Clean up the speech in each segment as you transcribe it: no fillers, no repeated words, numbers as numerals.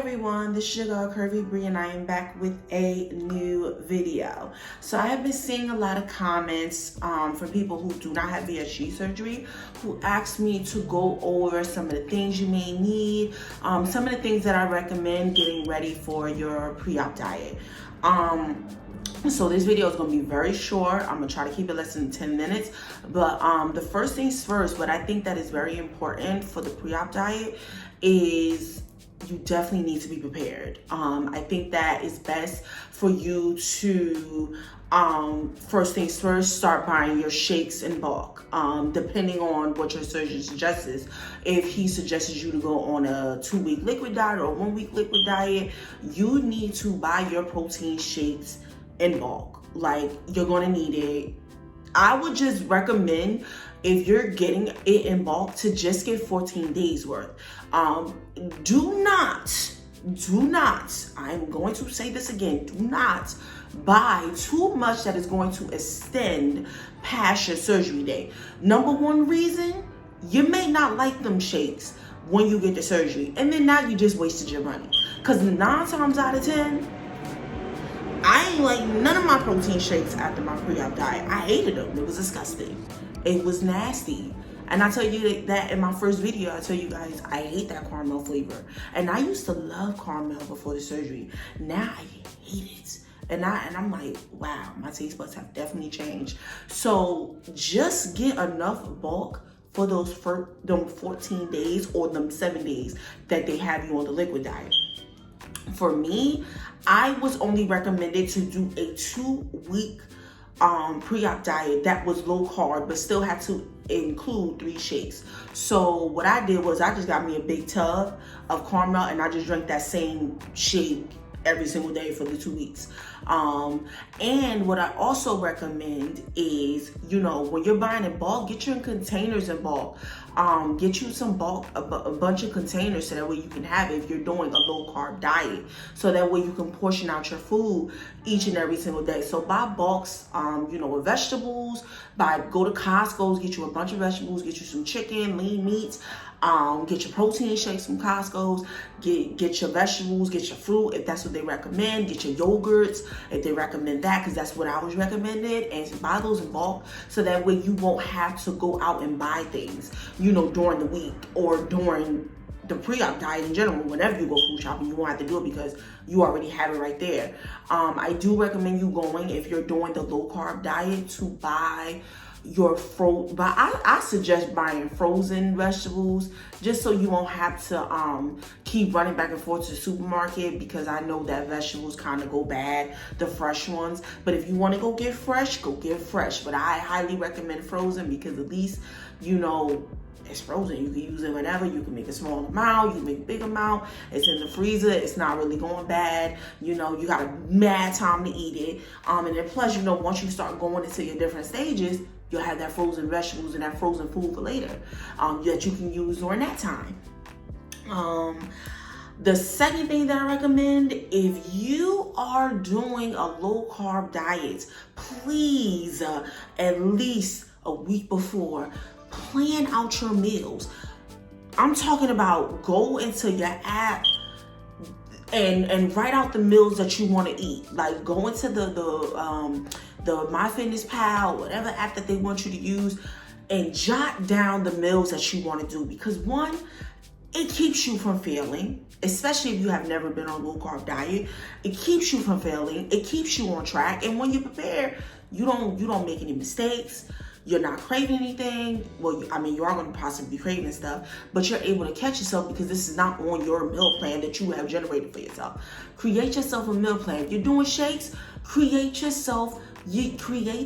everyone, this is your girl Curvy Bree and I am back with a new video. So I have been seeing a lot of comments from people who do not have VSG surgery who asked me to go over some of the things you may need, some of the things that I recommend getting ready for your pre-op diet. So this video is going to be very short. I'm going to try to keep it less than 10 minutes. But the first things first, what I think that is very important for the pre-op diet is you definitely need to be prepared. I think that it's best for you to, first things first, start buying your shakes in bulk. Depending on what your surgeon suggests. If he suggests you to go on a 2-week liquid diet or a 1-week liquid diet, you need to buy your protein shakes in bulk. Like, you're gonna need it. I would just recommend, if you're getting it in bulk, to just get 14 days worth. Do not, I'm going to say this again, do not buy too much that is going to extend past your surgery day. Number one reason, you may not like them shakes when you get the surgery, and then now you just wasted your money. Because 9 times out of 10, I ain't like none of my protein shakes after my pre-op diet. I hated them. It was disgusting. It was nasty. And I tell you that in my first video, I tell you guys, I hate that caramel flavor. And I used to love caramel before the surgery. Now I hate it. And I'm like, wow, my taste buds have definitely changed. So just get enough bulk for those them 14 days or them 7 days that they have you on the liquid diet. For me, I was only recommended to do a 2-week pre-op diet that was low carb, but still had to include 3 shakes. So what I did was I just got me a big tub of caramel and I just drank that same shake every single day for the 2 weeks. And what I also recommend is, when you're buying in bulk, get your containers in bulk. Get you some bulk, a bunch of containers, so that way you can have it if you're doing a low carb diet. So that way you can portion out your food each and every single day. So buy bulks, with vegetables. Go to Costco's, get you a bunch of vegetables, get you some chicken, lean meats. Get your protein shakes from Costco's, get your vegetables, get your fruit if that's what they recommend, get your yogurts if they recommend that, because that's what I was recommended, and buy those in bulk so that way you won't have to go out and buy things, during the week or during the pre-op diet in general. Whenever you go food shopping, you won't have to do it because you already have it right there. I do recommend you going, if you're doing the low carb diet, to buy your but I suggest buying frozen vegetables, just so you won't have to keep running back and forth to the supermarket, because I know that vegetables kind of go bad, the fresh ones. But if you want to go get fresh, go get fresh. But I highly recommend frozen, because at least it's frozen. You can use it whenever. You can make a small amount, you can make a big amount. It's in the freezer. It's not really going bad. You got a mad time to eat it. And then plus, once you start going into your different stages, you'll have that frozen vegetables and that frozen food for later that you can use during that time. The second thing that I recommend, if you are doing a low carb diet, please, at least a week before, plan out your meals. I'm talking about go into your app and write out the meals that you want to eat. Like, go into the MyFitnessPal, whatever app that they want you to use, and jot down the meals that you want to do. Because one, it keeps you from failing, especially if you have never been on a low carb diet. It keeps you from failing. It keeps you on track. And when you prepare, you don't make any mistakes. You're not craving anything. Well, you are going to possibly be craving stuff, but you're able to catch yourself because this is not on your meal plan that you have generated for yourself. Create yourself a meal plan. If you're doing shakes, create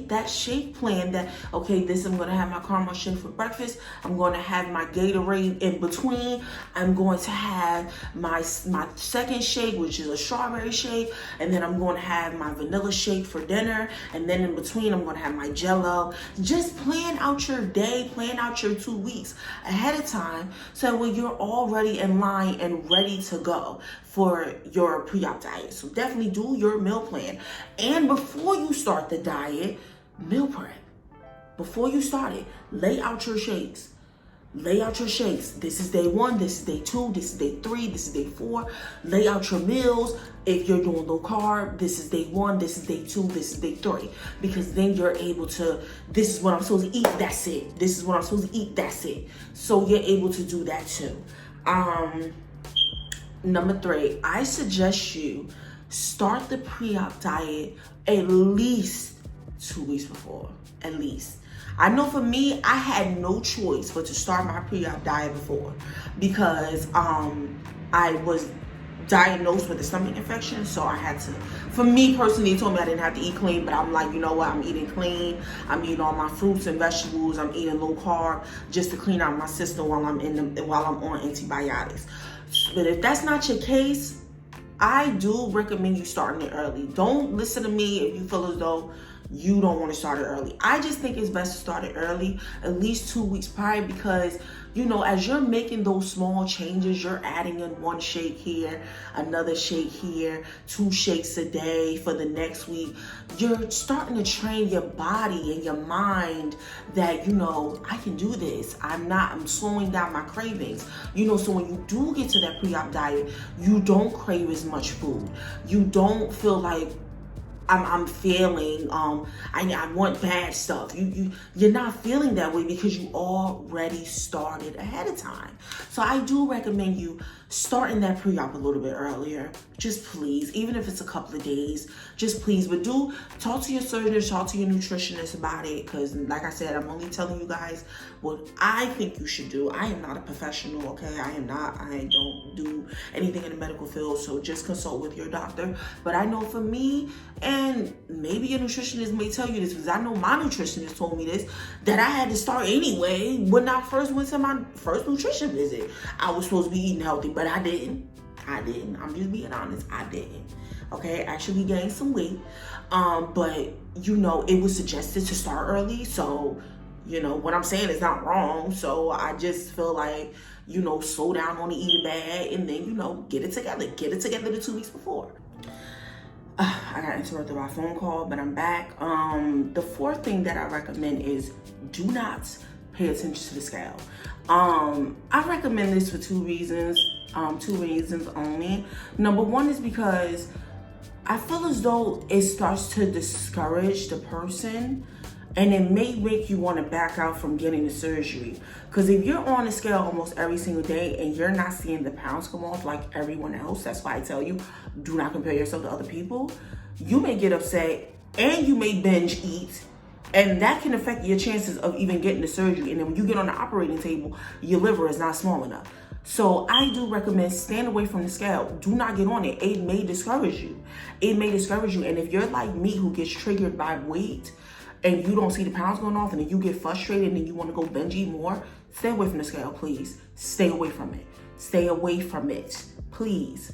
that shake plan that, okay, I'm going to have my caramel shake for breakfast. I'm going to have my Gatorade in between. I'm going to have my second shake, which is a strawberry shake. And then I'm going to have my vanilla shake for dinner. And then in between, I'm going to have my Jell-O. Just plan out your day, plan out your 2 weeks ahead of time, so when you're already in line and ready to go for your pre-op diet. So definitely do your meal plan. And before you start the diet, meal prep. Before you start it, lay out your shakes. Lay out your shakes. This is day 1, this is day 2, this is day 3, this is day 4. Lay out your meals. If you're doing low carb, this is day 1, this is day 2, this is day 3. Because then you're able to, this is what I'm supposed to eat, that's it. This is what I'm supposed to eat, that's it. So you're able to do that too. Number 3, I suggest you start the pre-op diet at least 2 weeks before, at least. I know for me, I had no choice but to start my pre-op diet before because I was diagnosed with a stomach infection, so I had to. For me personally, they told me I didn't have to eat clean, but I'm like, you know what? I'm eating clean. I'm eating all my fruits and vegetables. I'm eating low carb just to clean out my system while I'm on antibiotics. But if that's not your case, I do recommend you starting it early. Don't listen to me if you feel as though you don't want to start it early. I just think it's best to start it early, at least 2 weeks prior, because, you know, as you're making those small changes, you're adding in 1 shake here, another shake here, 2 shakes a day for the next week. You're starting to train your body and your mind that, you know, I can do this. I'm slowing down my cravings. You know, so when you do get to that pre-op diet, you don't crave as much food. You don't feel like I'm failing, I want bad stuff. You're not feeling that way because you already started ahead of time. So I do recommend you starting that pre-op a little bit earlier. Just please, even if it's a couple of days, just please. But do talk to your surgeon, talk to your nutritionist about it, because like I said, I'm only telling you guys what I think you should do. I am not a professional, okay? I don't do anything in the medical field, so just consult with your doctor. But I know for me, and maybe your nutritionist may tell you this, because I know my nutritionist told me this, that I had to start anyway when I first went to my first nutrition visit. I was supposed to be eating healthy, but I didn't. I'm just being honest. I didn't. Okay, actually gained some weight. But you know, it was suggested to start early. So, you know, what I'm saying is not wrong. So I just feel like, you know, slow down on the eating bad and then, you know, get it together. Get it together the 2 weeks before. I got interrupted by a phone call, but I'm back. The 4th thing that I recommend is do not pay attention to the scale. I recommend this for 2 reasons. 2 reasons only. Number 1 is because I feel as though it starts to discourage the person, and it may make you want to back out from getting the surgery. Because if you're on a scale almost every single day and you're not seeing the pounds come off like everyone else, that's why I tell you, do not compare yourself to other people. You may get upset and you may binge eat, and that can affect your chances of even getting the surgery. And then when you get on the operating table, your liver is not small enough. So I do recommend stand away from the scale. Do not get on it. It may discourage you. It may discourage you. And if you're like me, who gets triggered by weight and you don't see the pounds going off and then you get frustrated and then you want to go binge eat more, stay away from the scale, please. Stay away from it. Stay away from it, please.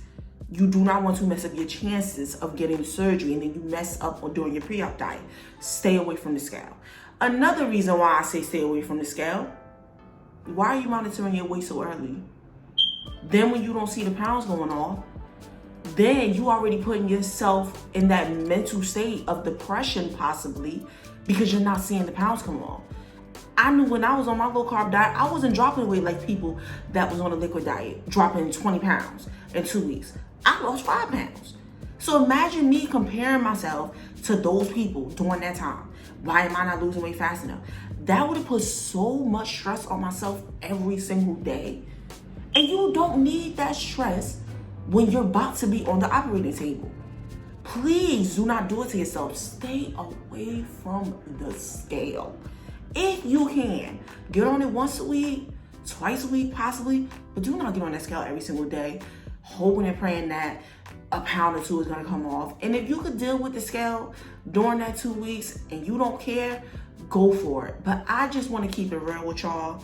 You do not want to mess up your chances of getting surgery and then you mess up during your pre-op diet. Stay away from the scale. Another reason why I say stay away from the scale, why are you monitoring your weight so early? Then when you don't see the pounds going off, then you already putting yourself in that mental state of depression possibly because you're not seeing the pounds come off. I knew when I was on my low carb diet, I wasn't dropping weight like people that was on a liquid diet, dropping 20 pounds in 2 weeks. I lost 5 pounds. So imagine me comparing myself to those people during that time. Why am I not losing weight fast enough? That would have put so much stress on myself every single day. And you don't need that stress when you're about to be on the operating table. Please do not do it to yourself. Stay away from the scale. If you can, get on it once a week, twice a week possibly, but do not get on that scale every single day, hoping and praying that a pound or 2 is gonna come off. And if you could deal with the scale during that 2 weeks and you don't care, go for it. But I just wanna keep it real with y'all.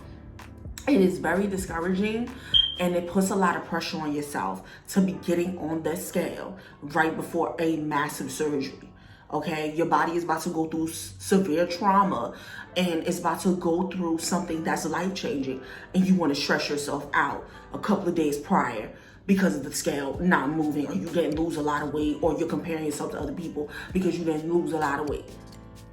It is very discouraging and it puts a lot of pressure on yourself to be getting on the scale right before a massive surgery. Okay, your body is about to go through severe trauma and it's about to go through something that's life-changing, and you want to stress yourself out a couple of days prior because of the scale not moving, or you didn't lose a lot of weight, or you're comparing yourself to other people because you didn't lose a lot of weight.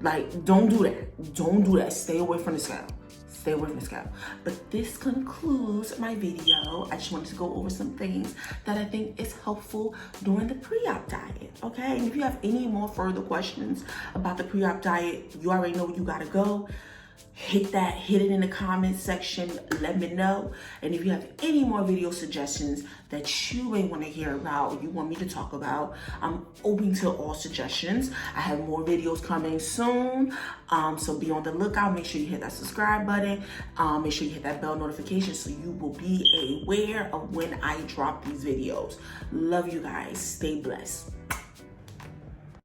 Like, don't do that. Don't do that. Stay away from the scale. Stay away from the scale. But this concludes my video. I just wanted to go over some things that I think is helpful during the pre-op diet, okay? And if you have any more further questions about the pre-op diet, you already know where you gotta go. Hit it in the comments section, let me know. And if you have any more video suggestions that you may want to hear about, you want me to talk about, I'm open to all suggestions. I have more videos coming soon, so be on the lookout. Make sure you hit that subscribe button. Make sure you hit that bell notification so you will be aware of when I drop these videos. Love you guys. Stay blessed.